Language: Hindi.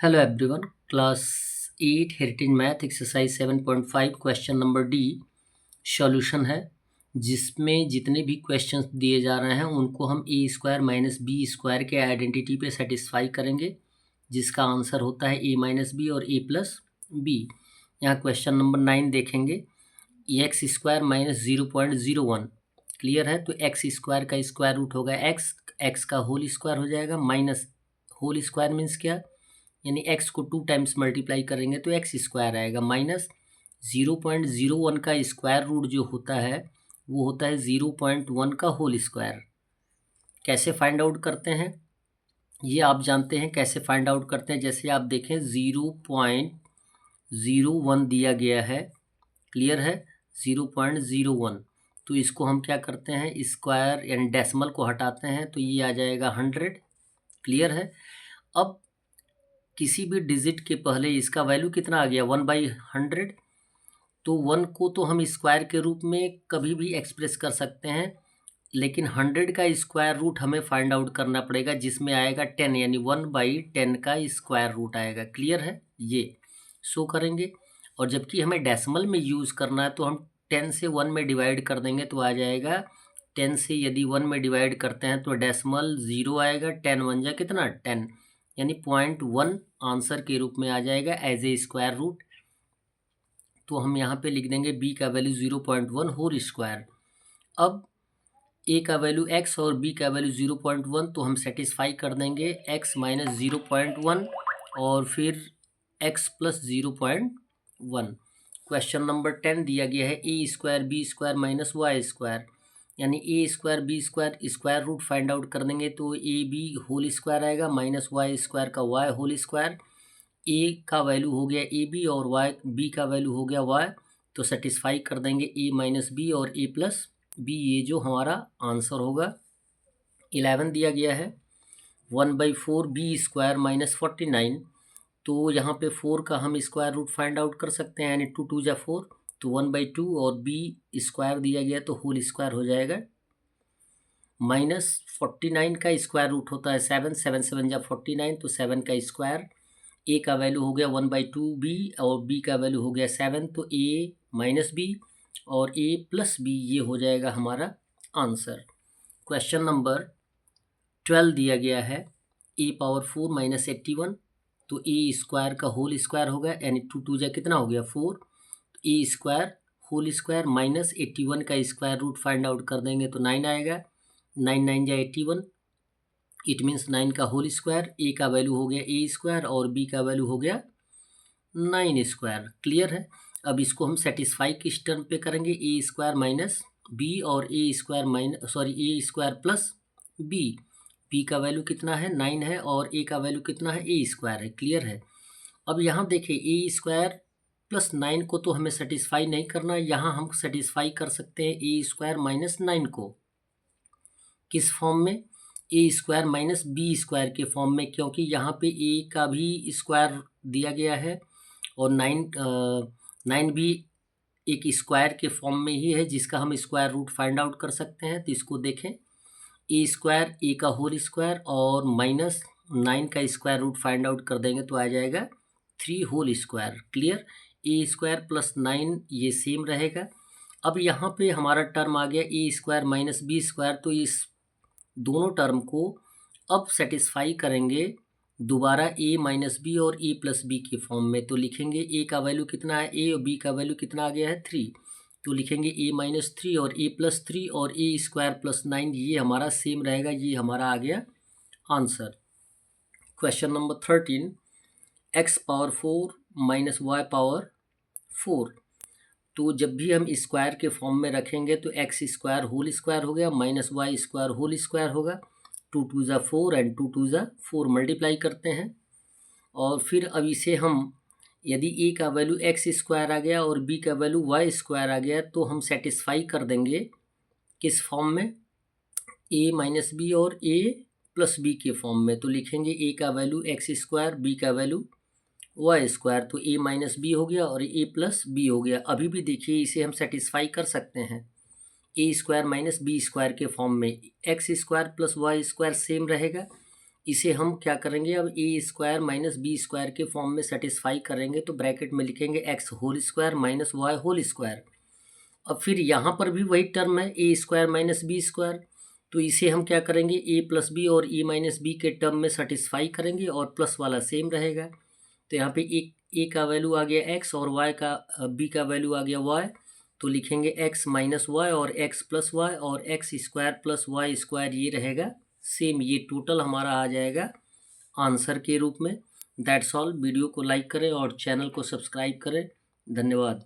Hello everyone. Class 8 heritage math exercise 7.5 question number D solution है, जिसमें जितने भी क्वेश्चंस दिए जा रहे हैं उनको हम ए स्क्वायर माइनस बी स्क्वायर के आइडेंटिटी पे सेटिस्फाई करेंगे, जिसका आंसर होता है ए माइनस बी और ए प्लस बी। यहाँ क्वेश्चन नंबर 9 देखेंगे। एक्स स्क्वायर माइनस 0.01 क्लियर है, तो एक्स स्क्वायर का स्क्वायर रूट होगा एक्स, एक्स का होल स्क्वायर हो जाएगा, माइनस होल स्क्वायर मीन्स क्या, यानी x को 2 टाइम्स मल्टीप्लाई करेंगे तो एक्स स्क्वायर आएगा, माइनस 0.01 का स्क्वायर रूट जो होता है वो होता है 0.1 का होल स्क्वायर। कैसे फाइंड आउट करते हैं ये आप जानते हैं, कैसे फाइंड आउट करते हैं। जैसे आप देखें 0.01 दिया गया है, क्लियर है, 0.01, तो इसको हम क्या करते हैं, स्क्वायर यानी डेसिमल को हटाते हैं तो ये आ जाएगा 100, क्लियर है। अब किसी भी डिजिट के पहले इसका वैल्यू कितना आ गया, 1/100, तो 1 को तो हम स्क्वायर के रूप में कभी भी एक्सप्रेस कर सकते हैं, लेकिन 100 का स्क्वायर रूट हमें फाइंड आउट करना पड़ेगा, जिसमें आएगा 10, यानी 1/10 का स्क्वायर रूट आएगा, क्लियर है, ये शो करेंगे। और जबकि हमें डेसिमल में यूज़ करना है तो हम 10 से 1 में डिवाइड कर देंगे तो आ जाएगा 10 से यदि 1 में डिवाइड करते हैं तो डेसिमल 0 आएगा, 10 1 जा कितना 10, यानी 0.1 आंसर के रूप में आ जाएगा एज ए स्क्वायर रूट। तो हम यहाँ पे लिख देंगे b का वैल्यू 0.1 होल स्क्वायर। अब a का वैल्यू x और b का वैल्यू 0.1, तो हम सेटिस्फाई कर देंगे x माइनस 0.1 और फिर x प्लस 0.1। क्वेश्चन नंबर 10 दिया गया है a square B square minus Y square, यानी A square B square square root find out कर देंगे तो ए बी होल स्क्वायर आएगा, माइनस वाई स्क्वायर का वाई होल स्क्वायर। ए का वैल्यू हो गया ए बी और वाई बी का वैल्यू हो गया वाई, तो सेटिस्फाई कर देंगे ए माइनस बी और ए प्लस बी, ये जो हमारा आंसर होगा। 11 दिया गया है 1/4 बी स्क्वायर माइनस 49, तो यहाँ पे 4 का हम स्क्वायर रूट फाइंड आउट कर सकते हैं, यानी 2 2 जा 4, तो 1/2 और बी स्क्वायर दिया गया तो होल स्क्वायर हो जाएगा। माइनस 49 का स्क्वायर रूट होता है 7, 7 7 जा 49, तो 7 का स्क्वायर। ए का वैल्यू हो गया 1/2 बी और बी का वैल्यू हो गया 7, तो ए माइनस बी और ए प्लस बी, ये हो जाएगा हमारा आंसर। क्वेश्चन नंबर 12 दिया गया है ए पावर 4 माइनस 81, तो ए स्क्वायर का होल स्क्वायर होगा, यानी 2 2 जा कितना हो गया 4, ए स्क्वायर होल स्क्वायर माइनस 81 का स्क्वायर रूट फाइंड आउट कर देंगे तो 9 आएगा, 9 9 जा 81, इट मीन्स 9 का होल स्क्वायर। ए का वैल्यू हो गया ए स्क्वायर और बी का वैल्यू हो गया 9 स्क्वायर, क्लियर है। अब इसको हम सेटिस्फाई किस टर्म पे करेंगे, ए स्क्वायर माइनस बी और ए स्क्वायर माइनस ए स्क्वायर प्लस बी। बी का वैल्यू कितना है 9 है और ए का वैल्यू कितना है ए स्क्वायर है, क्लियर है। अब यहाँ देखिए ए स्क्वायर प्लस 9 को तो हमें सेटिस्फाई नहीं करना, यहाँ हम सेटिस्फाई कर सकते हैं ए स्क्वायर माइनस 9 को, किस फॉर्म में, ए स्क्वायर माइनस बी स्क्वायर के फॉर्म में, क्योंकि यहाँ पे ए का भी स्क्वायर दिया गया है और 9 भी एक स्क्वायर के फॉर्म में ही है, जिसका हम स्क्वायर रूट फाइंड आउट कर सकते हैं। तो इसको देखें, ए स्क्वायर ए का होल स्क्वायर और माइनस 9 का स्क्वायर रूट फाइंड आउट कर देंगे तो आ जाएगा 3 होल स्क्वायर, क्लियर। ए स्क्वायर प्लस 9 ये सेम रहेगा। अब यहाँ पे हमारा टर्म आ गया ए स्क्वायर माइनस बी स्क्वायर, तो इस दोनों टर्म को अब सेटिस्फाई करेंगे दोबारा ए माइनस बी और ए प्लस बी के फॉर्म में, तो लिखेंगे ए का वैल्यू कितना है ए और बी का वैल्यू कितना आ गया है 3, तो लिखेंगे ए माइनस 3 और ए प्लस 3 और ए स्क्वायर प्लस 9, ये हमारा सेम रहेगा, ये हमारा आ गया answer. Question number 13, x power 4 minus y power 4, तो जब भी हम स्क्वायर के फॉर्म में रखेंगे तो एक्स स्क्वायर होल स्क्वायर हो गया minus Y square whole square होगा, 2 2 जा 4 एंड 2 2 जा 4 मल्टीप्लाई करते हैं। और फिर अब इसे हम, यदि ए का वैल्यू एक्स स्क्वायर आ गया और बी का वैल्यू वाई स्क्वायर आ गया, तो हम सेटिस्फाई कर देंगे किस फॉर्म में, ए माइनस बी और ए प्लस बी के फॉर्म में, तो लिखेंगे ए का वैल्यू एक्स स्क्वायर बी का वैल्यू वाई स्क्वायर, तो ए माइनस बी हो गया और ए प्लस बी हो गया। अभी भी देखिए इसे हम सेटिस्फाई कर सकते हैं a square minus b square के फॉर्म में, x square plus y square same रहेगा, इसे हम क्या करेंगे, अब a square minus b square के फॉर्म में सेटिस्फाई करेंगे तो ब्रैकेट में लिखेंगे x whole square minus y whole square. अब फिर यहाँ पर भी वही टर्म है a square minus b square, तो इसे हम क्या करेंगे ए प्लस बी और ए माइनस बी के टर्म में सेटिस्फाई करेंगे और प्लस वाला सेम रहेगा। तो यहाँ पे ए का वैल्यू आ गया एक्स और वाई का बी का वैल्यू आ गया वाई, तो लिखेंगे एक्स माइनस वाई और एक्स प्लस वाई और x square plus y square ये रहेगा सेम, ये टोटल हमारा आ जाएगा आंसर के रूप में। That's all. वीडियो को लाइक करें और चैनल को सब्सक्राइब करें। धन्यवाद।